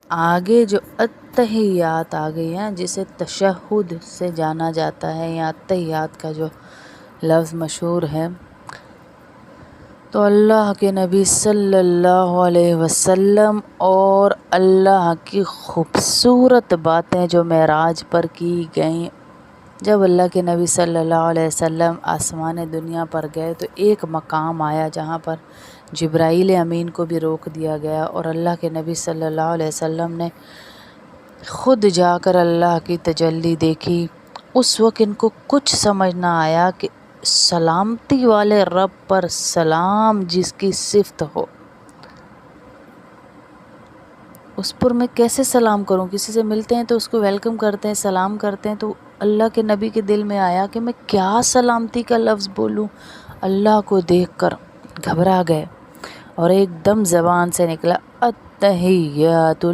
آگے جو اتحیات آ گئی ہیں جسے تشہد سے جانا جاتا ہے یا اتحیات کا جو لفظ مشہور ہے، تو اللہ کے نبی صلی اللہ علیہ وسلم اور اللہ کی خوبصورت باتیں جو معراج پر کی گئیں، جب اللہ کے نبی صلی اللہ علیہ وسلم آسمان دنیا پر گئے تو ایک مقام آیا جہاں پر جبرائیل امین کو بھی روک دیا گیا، اور اللہ کے نبی صلی اللہ علیہ وسلم نے خود جا کر اللہ کی تجلی دیکھی۔ اس وقت ان کو کچھ سمجھ نہ آیا کہ سلامتی والے رب پر سلام جس کی صفت ہو، اس پر میں کیسے سلام کروں؟ کسی سے ملتے ہیں تو اس کو ویلکم کرتے ہیں، سلام کرتے ہیں، تو اللہ کے نبی کے دل میں آیا کہ میں کیا سلامتی کا لفظ بولوں؟ اللہ کو دیکھ کر گھبرا گئے اور ایک دم زبان سے نکلا التحیات